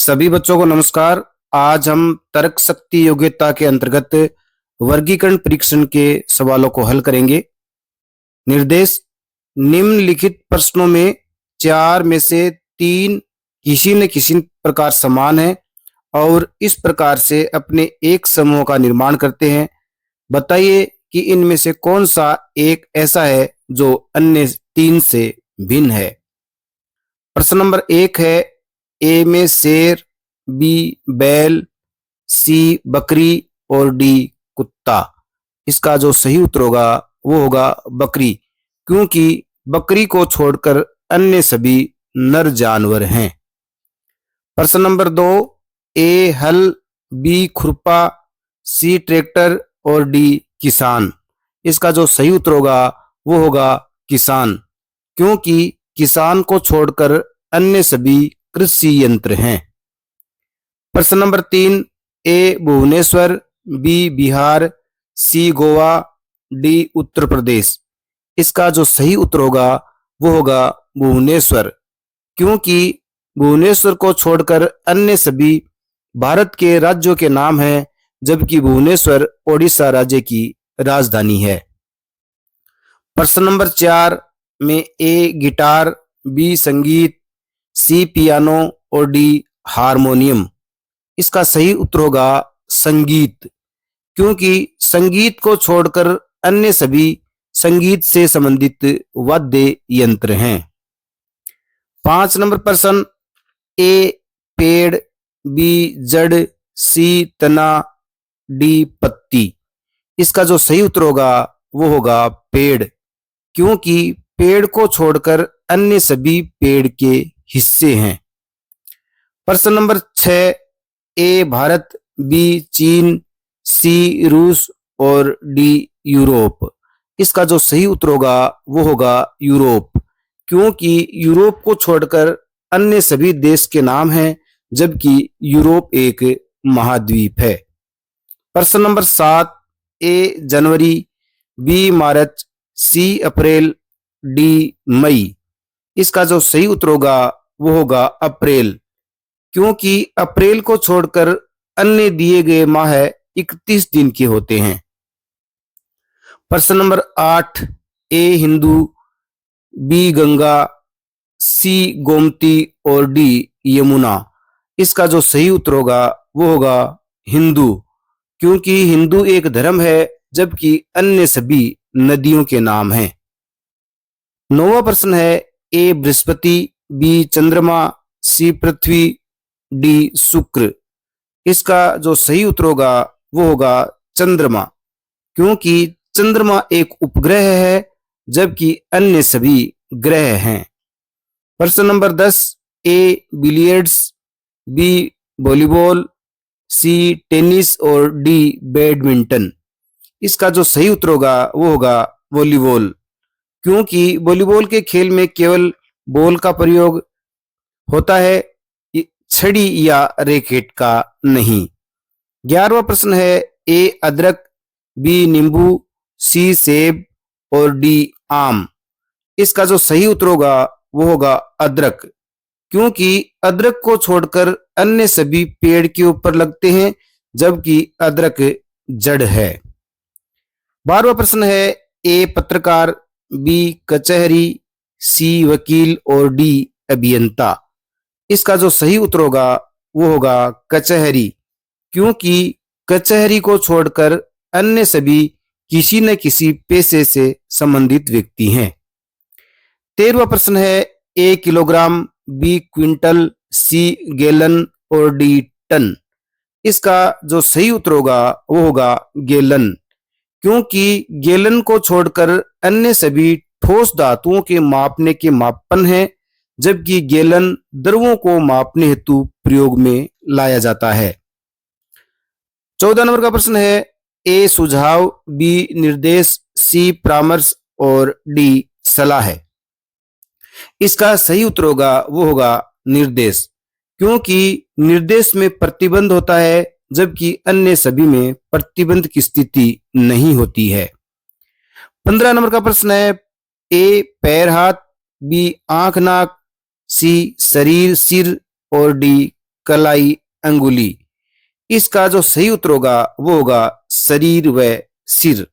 सभी बच्चों को नमस्कार। आज हम तर्क शक्ति योग्यता के अंतर्गत वर्गीकरण परीक्षण के सवालों को हल करेंगे। निर्देश: निम्नलिखित प्रश्नों में 4 में से 3 किसी न किसी प्रकार समान है और इस प्रकार से अपने एक समूह का निर्माण करते हैं। बताइए कि इनमें से कौन सा एक ऐसा है जो अन्य 3 से भिन्न है। प्रश्न नंबर 1 है, ए में शेर, बी बैल, सी बकरी और डी कुत्ता। इसका जो सही उत्तर होगा वो होगा बकरी, क्योंकि बकरी को छोड़कर अन्य सभी नर जानवर हैं। प्रश्न नंबर 2, ए हल, बी खुरपा, सी ट्रैक्टर और डी किसान। इसका जो सही उत्तर होगा वो होगा किसान, क्योंकि किसान को छोड़कर अन्य सभी कृषि यंत्र हैं। प्रश्न नंबर 3, ए भुवनेश्वर, बी बिहार, सी गोवा, डी उत्तर प्रदेश। इसका जो सही उत्तर होगा वो होगा भुवनेश्वर, क्योंकि भुवनेश्वर को छोड़कर अन्य सभी भारत के राज्यों के नाम हैं, जबकि भुवनेश्वर ओडिशा राज्य की राजधानी है। प्रश्न नंबर 4 में ए गिटार, बी संगीत, सी पियानो और डी हारमोनियम। इसका सही उत्तर होगा संगीत, क्योंकि संगीत को छोड़कर अन्य सभी संगीत से संबंधित वाद्य यंत्र हैं। 5 नंबर प्रश्न, ए पेड़, बी जड़, सी तना, डी पत्ती। इसका जो सही उत्तर होगा वो होगा पेड़, क्योंकि पेड़ को छोड़कर अन्य सभी पेड़ के हिस्से हैं। प्रश्न नंबर 6, ए भारत, बी चीन, सी रूस और डी यूरोप। इसका जो सही उत्तर होगा वो होगा यूरोप, क्योंकि यूरोप को छोड़कर अन्य सभी देश के नाम हैं, जबकि यूरोप एक महाद्वीप है। प्रश्न नंबर 7, ए जनवरी, बी मार्च, सी अप्रैल, डी मई। इसका जो सही उत्तर होगा वो होगा अप्रैल, क्योंकि अप्रैल को छोड़कर अन्य दिए गए माह 31 दिन के होते हैं। प्रश्न नंबर 8, ए हिंदू, बी गंगा, सी गोमती और डी यमुना। इसका जो सही उत्तर होगा वो होगा हिंदू, क्योंकि हिंदू एक धर्म है, जबकि अन्य सभी नदियों के नाम हैं। 9वां प्रश्न है, ए बृहस्पति, बी चंद्रमा, सी पृथ्वी, डी शुक्र। इसका जो सही उत्तर होगा वो होगा चंद्रमा, क्योंकि चंद्रमा एक उपग्रह है, जबकि अन्य सभी ग्रह हैं। प्रश्न नंबर 10, ए बिलियर्ड्स, बी वॉलीबॉल, सी टेनिस और डी बैडमिंटन। इसका जो सही उत्तर होगा वो होगा वॉलीबॉल, क्योंकि वॉलीबॉल के खेल में केवल बॉल का प्रयोग होता है, छड़ी या रैकेट का नहीं। 11वां प्रश्न है, ए अदरक, बी नींबू, सी सेब और डी आम। इसका जो सही उत्तर होगा वो होगा अदरक, क्योंकि अदरक को छोड़कर अन्य सभी पेड़ के ऊपर लगते हैं, जबकि अदरक जड़ है। 12वां प्रश्न है, ए पत्रकार, बी कचहरी, सी वकील और डी अभियंता। इसका जो सही उत्तर होगा वो होगा कचहरी, क्योंकि कचहरी को छोड़कर अन्य सभी किसी न किसी पेशे से संबंधित व्यक्ति हैं। 13वां प्रश्न है, ए किलोग्राम, बी क्विंटल, सी गैलन और डी टन। इसका जो सही उत्तर होगा वो होगा गैलन, क्योंकि गैलन को छोड़कर अन्य सभी ठोस धातुओं के मापने के मापन हैं, जबकि गैलन द्रवों को मापने हेतु प्रयोग में लाया जाता है। 14 नंबर का प्रश्न है, ए सुझाव, बी निर्देश, सी परामर्श और डी सलाह है। इसका सही उत्तर होगा वो होगा निर्देश, क्योंकि निर्देश में प्रतिबंध होता है, जबकि अन्य सभी में प्रतिबंध की स्थिति नहीं होती है। 15 नंबर का प्रश्न है, ए पैर हाथ, बी आंख नाक, सी शरीर सिर और डी कलाई अंगुली। इसका जो सही उत्तर होगा वो होगा शरीर व सिर,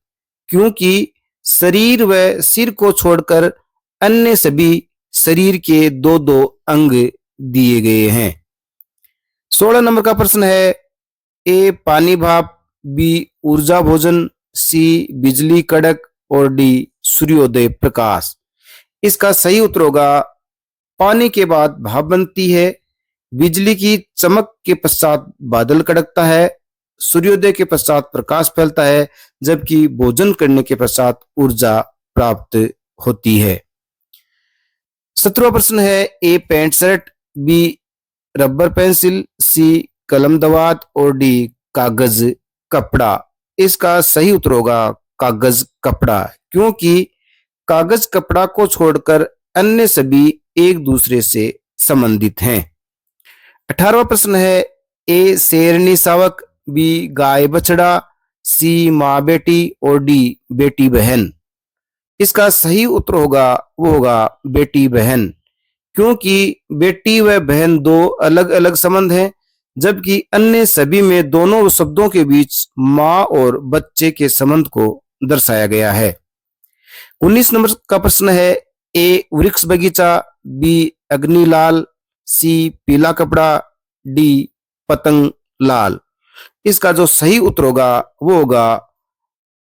क्योंकि शरीर व सिर को छोड़कर अन्य सभी शरीर के दो दो अंग दिए गए हैं। 16 नंबर का प्रश्न है, ए पानी भाप, बी ऊर्जा भोजन, सी बिजली कड़क और डी सूर्योदय प्रकाश। इसका सही उत्तर होगा पानी के बाद भाप बनती है, बिजली की चमक के पश्चात बादल कड़कता है, सूर्योदय के पश्चात प्रकाश फैलता है, जबकि भोजन करने के पश्चात ऊर्जा प्राप्त होती है। 17वां प्रश्न है, A pant shirt, B rubber pencil, C कलम दवात और डी कागज कपड़ा। इसका सही उत्तर होगा कागज कपड़ा, क्योंकि कागज कपड़ा को छोड़कर अन्य सभी एक दूसरे से संबंधित हैं। 18वां प्रश्न है, ए शेरनी शावक, बी गाय बछड़ा, सी माँ बेटी और डी बेटी बहन। इसका सही उत्तर होगा वो होगा बेटी बहन, क्योंकि बेटी व बहन दो अलग अलग संबंध हैं, जबकि अन्य सभी में दोनों शब्दों के बीच माँ और बच्चे के संबंध को दर्शाया गया है। 19 नंबर का प्रश्न है, ए वृक्ष बगीचा, बी अग्निलाल, सी पीला कपड़ा, डी पतंग लाल। इसका जो सही उत्तर होगा वो होगा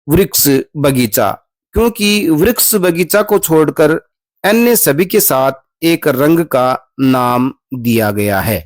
वृक्ष बगीचा, क्योंकि वृक्ष बगीचा को छोड़कर अन्य सभी के साथ एक रंग का नाम दिया गया है।